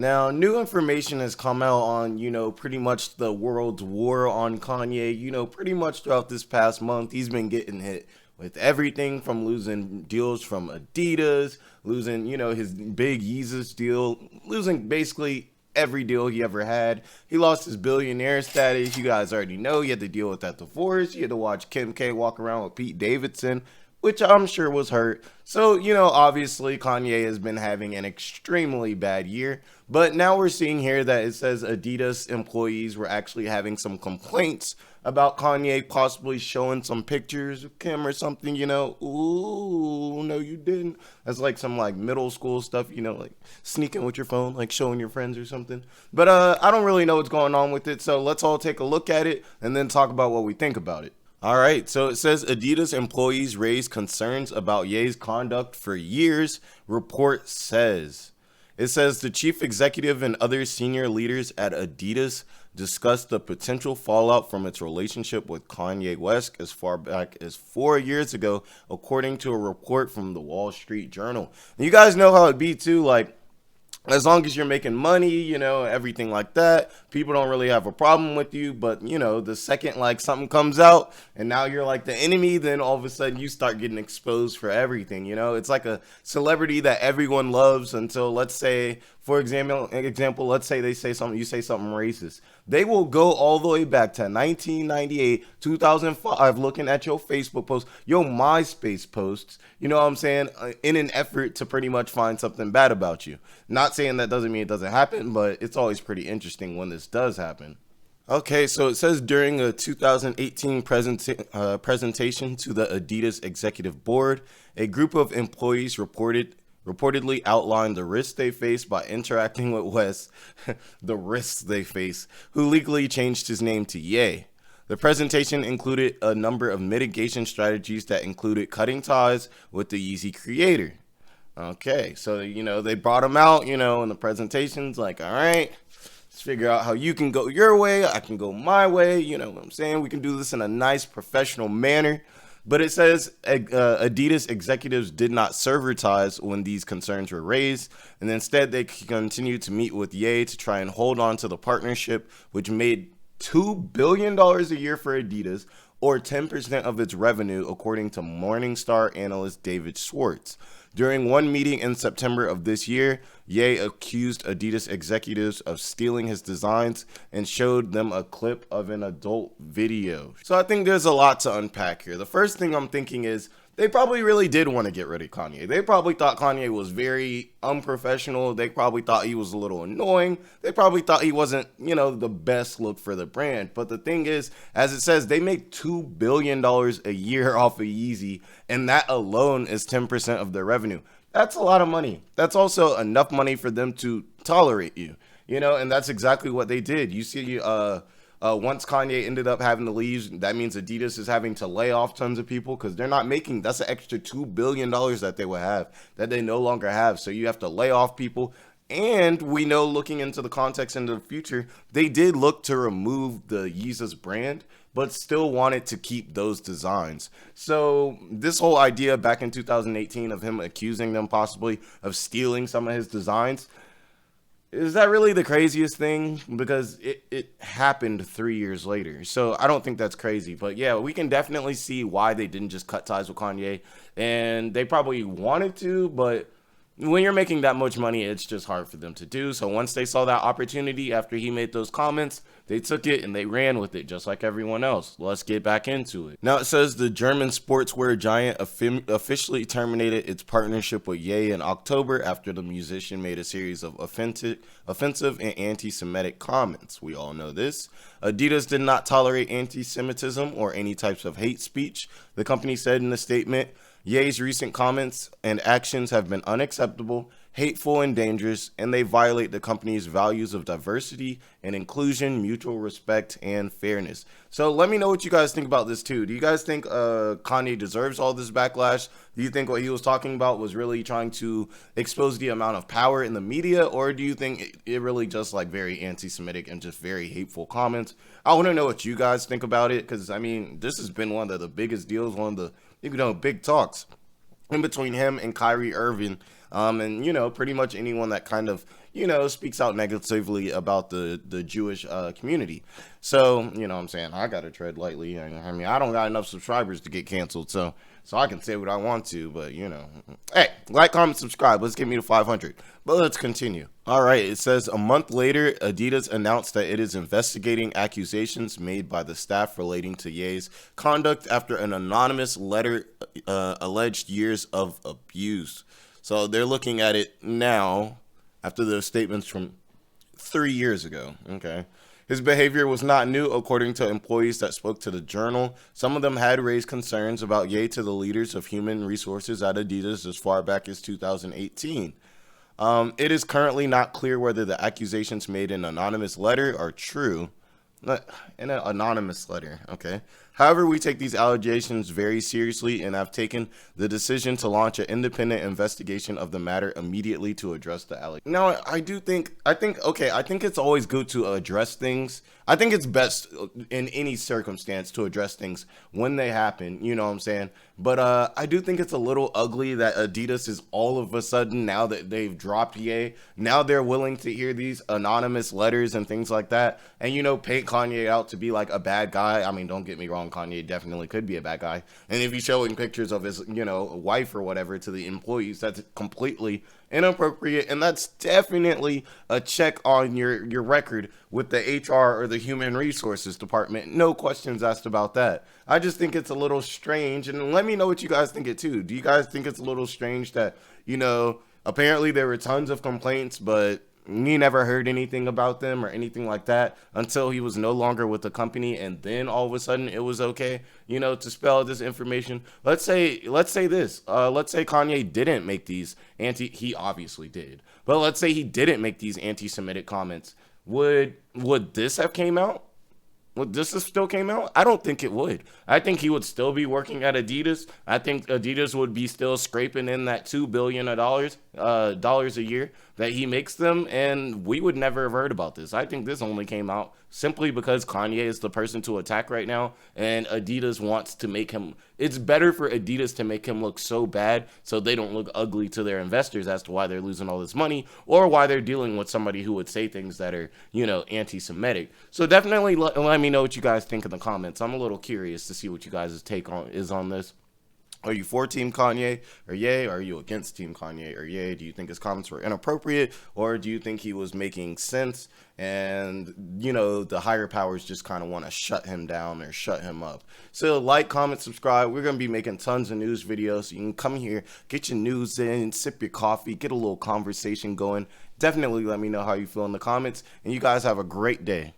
Now, new information has come out on, pretty much the world's war on Kanye. Pretty much throughout this past month, he's been getting hit with everything from losing deals from Adidas, losing, his big Yeezus deal, losing basically every deal he ever had. He lost his billionaire status. You guys already know he had to deal with that divorce. He had to watch Kim K walk around with Pete Davidson, which I'm sure was hurt. So, obviously Kanye has been having an extremely bad year. But now we're seeing here that it says Adidas employees were actually having some complaints about Kanye possibly showing some pictures of Kim or something, Ooh, no, you didn't. That's like some like middle school stuff, like sneaking with your phone, like showing your friends or something. But I don't really know what's going on with it. So let's all take a look at it and then talk about what we think about it. All right, so it says Adidas employees raised concerns about Ye's conduct for years, report says. It says the chief executive and other senior leaders at Adidas discussed the potential fallout from its relationship with Kanye West as far back as 4 years ago, according to a report from the Wall Street Journal. And you guys know how it be too, like, as long as you're making money, everything like that, people don't really have a problem with you. But, the second like something comes out and now you're like the enemy, then all of a sudden you start getting exposed for everything. It's like a celebrity that everyone loves until, let's say, for example, let's say they say something, you say something racist. They will go all the way back to 1998, 2005, looking at your Facebook post, your MySpace posts, you know what I'm saying, in an effort to pretty much find something bad about you. Not saying that doesn't mean it doesn't happen, but it's always pretty interesting when this does happen. Okay, so it says during a 2018 presentation to the Adidas executive board, a group of employees reportedly outlined the risks they face by interacting with West, the risks they face, who legally changed his name to Ye. The presentation included a number of mitigation strategies that included cutting ties with the Yeezy creator. Okay, so, they brought him out, in the presentations, like, all right, let's figure out how you can go your way, I can go my way, you know what I'm saying? We can do this in a nice professional manner. But it says Adidas executives did not server-tize when these concerns were raised, and instead they continued to meet with Ye to try and hold on to the partnership, which made $2 billion a year for Adidas, or 10% of its revenue, according to Morningstar analyst David Schwartz. During one meeting in September of this year, Ye accused Adidas executives of stealing his designs and showed them a clip of an adult video. So I think there's a lot to unpack here. The first thing I'm thinking is they probably really did want to get rid of Kanye. They probably thought Kanye was very unprofessional. They probably thought he was a little annoying. They probably thought he wasn't, the best look for the brand. But the thing is, as it says, they make $2 billion a year off of Yeezy, and that alone is 10% of their revenue. That's a lot of money. That's also enough money for them to tolerate you, and that's exactly what they did. You see, once Kanye ended up having to leave, that means Adidas is having to lay off tons of people because they're not making, that's an extra $2 billion that they would have that they no longer have. So you have to lay off people. And we know, looking into the context into the future, they did look to remove the Yeezus brand, but still wanted to keep those designs. So this whole idea back in 2018 of him accusing them possibly of stealing some of his designs, is that really the craziest thing? Because it happened 3 years later. So I don't think that's crazy. But yeah, we can definitely see why they didn't just cut ties with Kanye. And they probably wanted to, but when you're making that much money, it's just hard for them to do. So once they saw that opportunity after he made those comments, they took it and they ran with it just like everyone else. Let's get back into it. Now it says the German sportswear giant officially terminated its partnership with Ye in October after the musician made a series of offensive and anti-Semitic comments. We all know this. Adidas did not tolerate anti-Semitism or any types of hate speech, the company said in a statement. Ye's recent comments and actions have been unacceptable, hateful, and dangerous, and they violate the company's values of diversity and inclusion, mutual respect, and fairness. So let me know what you guys think about this too. Do you guys think Kanye deserves all this backlash? Do you think what he was talking about was really trying to expose the amount of power in the media, or do you think it really just like very anti-Semitic and just very hateful comments? I want to know what you guys think about it, because I mean, this has been one of the biggest deals, one of the big talks in between him and Kyrie Irving, and pretty much anyone that kind of speaks out negatively about the Jewish community. So, what I'm saying, I got to tread lightly. I mean, I don't got enough subscribers to get canceled, so I can say what I want to, but, Hey, like, comment, subscribe. Let's get me to 500. But let's continue. All right, it says a month later, Adidas announced that it is investigating accusations made by the staff relating to Ye's conduct after an anonymous letter alleged years of abuse. So they're looking at it now after those statements from 3 years ago. Okay. His behavior was not new, according to employees that spoke to the Journal. Some of them had raised concerns about Ye to the leaders of human resources at Adidas as far back as 2018. It is currently not clear whether the accusations made in an anonymous letter are true. In an anonymous letter, okay. However, we take these allegations very seriously and have taken the decision to launch an independent investigation of the matter immediately to address the allegations. Now, I think it's always good to address things. I think it's best in any circumstance to address things when they happen, you know what I'm saying? But I do think it's a little ugly that Adidas is all of a sudden, now that they've dropped Ye, now they're willing to hear these anonymous letters and things like that, and, paint Kanye out to be like a bad guy. I mean, don't get me wrong, Kanye definitely could be a bad guy. And if he's showing pictures of his, wife or whatever to the employees, that's completely inappropriate, and that's definitely a check on your record with the HR or the human resources department. No questions asked about that. I just think it's a little strange, and let me know what you guys think it too. Do you guys think it's a little strange that, apparently there were tons of complaints, but he never heard anything about them or anything like that until he was no longer with the company, and then all of a sudden it was okay, to spell this information. Let's say this. Let's say Kanye didn't make these he obviously did, but let's say he didn't make these anti-Semitic comments. Would this have came out? Would this have still came out? I don't think it would. I think he would still be working at Adidas. I think Adidas would be still scraping in that $2 billion dollars a year that he makes them, and we would never have heard about this. I think this only came out simply because Kanye is the person to attack right now, and Adidas wants to make him. It's better for Adidas to make him look so bad so they don't look ugly to their investors as to why they're losing all this money, or why they're dealing with somebody who would say things that are, anti-Semitic. So definitely let me know what you guys think in the comments. I'm a little curious to see what you guys' take is on this. Are you for Team Kanye or Ye? Are you against Team Kanye or Ye? Do you think his comments were inappropriate, or do you think he was making sense and, the higher powers just kind of want to shut him down or shut him up? So like, comment, subscribe. We're going to be making tons of news videos. So you can come here, get your news in, sip your coffee, get a little conversation going. Definitely let me know how you feel in the comments, and you guys have a great day.